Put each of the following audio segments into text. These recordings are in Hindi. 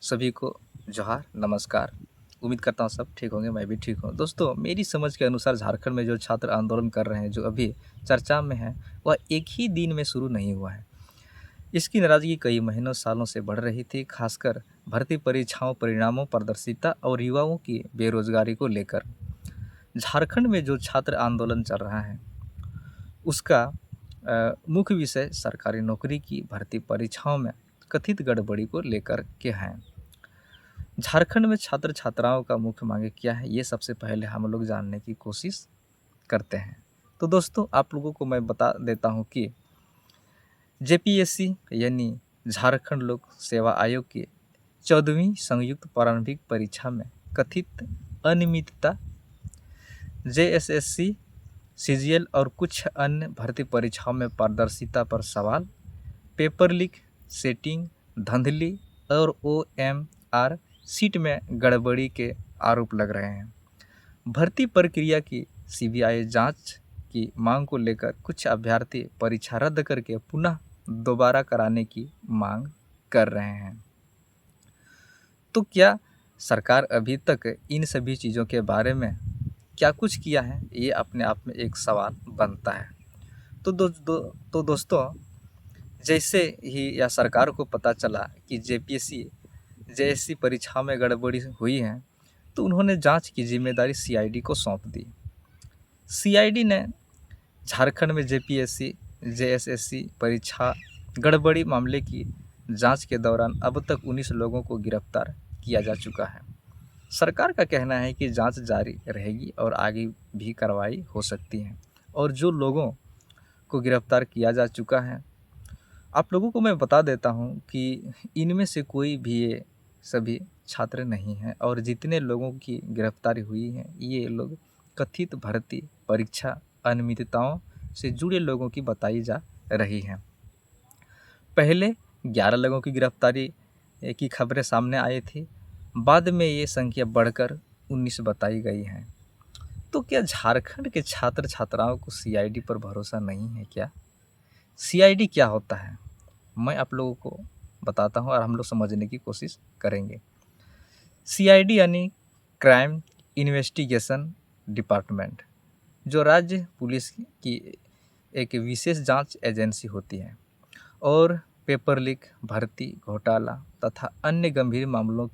सभी को जोहार, नमस्कार। उम्मीद करता हूँ सब ठीक होंगे, मैं भी ठीक हूँ। दोस्तों, मेरी समझ के अनुसार झारखंड में जो छात्र आंदोलन कर रहे हैं, जो अभी चर्चा में है, वह एक ही दिन में शुरू नहीं हुआ है। इसकी नाराज़गी कई महीनों, सालों से बढ़ रही थी, खासकर भर्ती परीक्षाओं, परिणामों, पारदर्शिता और युवाओं की बेरोजगारी को लेकर। झारखंड में जो छात्र आंदोलन चल रहा है, उसका मुख्य विषय सरकारी नौकरी की भर्ती परीक्षाओं में कथित गड़बड़ी को लेकर के हैं। झारखंड में छात्र छात्राओं का मुख्य मांगे क्या है, ये सबसे पहले हम लोग जानने की कोशिश करते हैं। तो दोस्तों, आप लोगों को मैं बता देता हूँ कि जेपीएससी यानी झारखंड लोक सेवा आयोग की 14वीं संयुक्त प्रारंभिक परीक्षा में कथित अनियमितता, जेएसएससी, सीजीएल और कुछ अन्य भर्ती परीक्षाओं में पारदर्शिता पर सवाल, पेपर लीक, सेटिंग, धांधली और ओएमआर सीट में गड़बड़ी के आरोप लग रहे हैं। भर्ती प्रक्रिया की सीबीआई जांच की मांग को लेकर कुछ अभ्यर्थी परीक्षा रद्द करके पुनः दोबारा कराने की मांग कर रहे हैं। तो क्या सरकार अभी तक इन सभी चीज़ों के बारे में क्या कुछ किया है, ये अपने आप में एक सवाल बनता है। तो दोस्तों, जैसे ही या सरकार को पता चला कि जेएससी परीक्षा में गड़बड़ी हुई है, तो उन्होंने जांच की जिम्मेदारी सीआईडी को सौंप दी। सीआईडी ने झारखंड में जेपीएससी जेएसएससी परीक्षा गड़बड़ी मामले की जांच के दौरान अब तक 19 लोगों को गिरफ्तार किया जा चुका है। सरकार का कहना है कि जांच जारी रहेगी और आगे भी कार्रवाई हो सकती है। और जो लोगों को गिरफ्तार किया जा चुका है, आप लोगों को मैं बता देता हूं कि इनमें से कोई भी ये सभी छात्र नहीं हैं, और जितने लोगों की गिरफ्तारी हुई है, ये लोग कथित भर्ती परीक्षा अनियमितताओं से जुड़े लोगों की बताई जा रही हैं। पहले 11 लोगों की गिरफ्तारी की खबरें सामने आई थी, बाद में ये संख्या बढ़कर 19 बताई गई है। तो क्या झारखंड के छात्र छात्राओं को सीआईडी पर भरोसा नहीं है क्या? सीआईडी क्या होता है, मैं आप लोगों को बताता हूं और हम लोग समझने की कोशिश करेंगे। सीआईडी यानी क्राइम इन्वेस्टिगेशन डिपार्टमेंट, जो राज्य पुलिस की एक विशेष जांच एजेंसी होती है और पेपर लीक, भर्ती घोटाला तथा अन्य गंभीर मामलों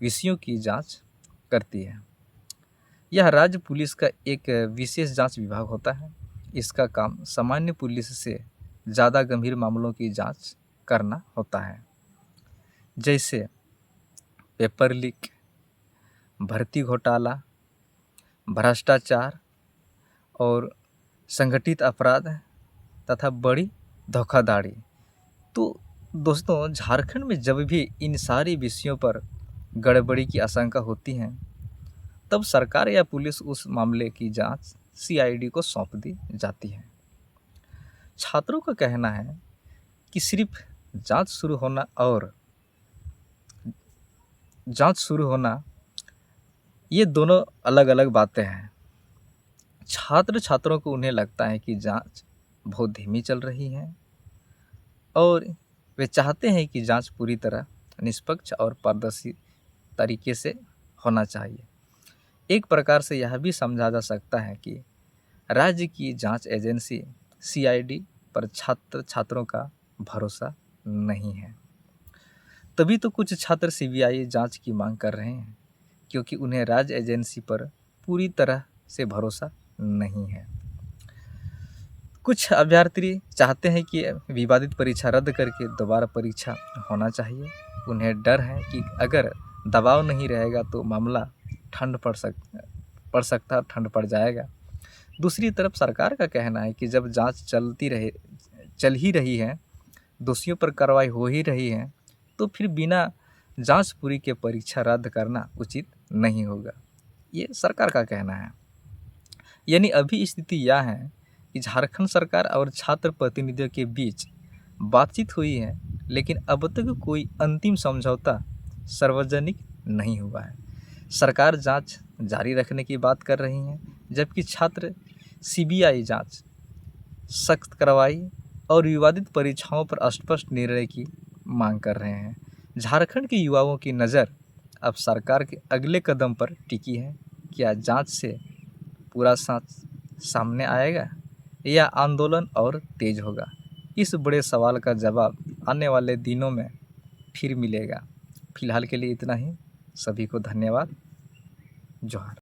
विषयों की जांच करती है। यह राज्य पुलिस का एक विशेष जांच विभाग होता है। इसका काम सामान्य पुलिस से ज़्यादा गंभीर मामलों की जांच करना होता है, जैसे पेपर लीक, भर्ती घोटाला, भ्रष्टाचार और संगठित अपराध तथा बड़ी धोखाधड़ी। तो दोस्तों, झारखंड में जब भी इन सारे विषयों पर गड़बड़ी की आशंका होती है, तब सरकार या पुलिस उस मामले की जांच सीआईडी को सौंप दी जाती है। छात्रों का कहना है कि सिर्फ जांच शुरू होना ये दोनों अलग अलग बातें हैं। छात्रों को उन्हें लगता है कि जांच बहुत धीमी चल रही है और वे चाहते हैं कि जांच पूरी तरह निष्पक्ष और पारदर्शी तरीके से होना चाहिए। एक प्रकार से यह भी समझा जा सकता है कि राज्य की जांच एजेंसी सीआईडी पर छात्रों का भरोसा नहीं है। तभी तो कुछ छात्र सीबीआई जांच की मांग कर रहे हैं, क्योंकि उन्हें राज्य एजेंसी पर पूरी तरह से भरोसा नहीं है। कुछ अभ्यर्थी चाहते हैं कि विवादित परीक्षा रद्द करके दोबारा परीक्षा होना चाहिए। उन्हें डर है कि अगर दबाव नहीं रहेगा तो मामला ठंड पड़ सकता ठंड पड़ जाएगा। दूसरी तरफ सरकार का कहना है कि जब जांच चल ही रही है, दोषियों पर कार्रवाई हो ही रही है, तो फिर बिना जांच पूरी के परीक्षा रद्द करना उचित नहीं होगा। ये सरकार का कहना है। यानी अभी स्थिति यह है कि झारखंड सरकार और छात्र प्रतिनिधियों के बीच बातचीत हुई है, लेकिन अब तक कोई अंतिम समझौता सार्वजनिक नहीं हुआ है। सरकार जांच जारी रखने की बात कर रही है, जबकि छात्र सीबीआई जांच, सख्त कार्रवाई और विवादित परीक्षाओं पर स्पष्ट निर्णय की मांग कर रहे हैं। झारखंड के युवाओं की नज़र अब सरकार के अगले कदम पर टिकी है। क्या जांच से पूरा सच सामने आएगा या आंदोलन और तेज होगा? इस बड़े सवाल का जवाब आने वाले दिनों में फिर मिलेगा। फिलहाल के लिए इतना ही। सभी को धन्यवाद। जोहार।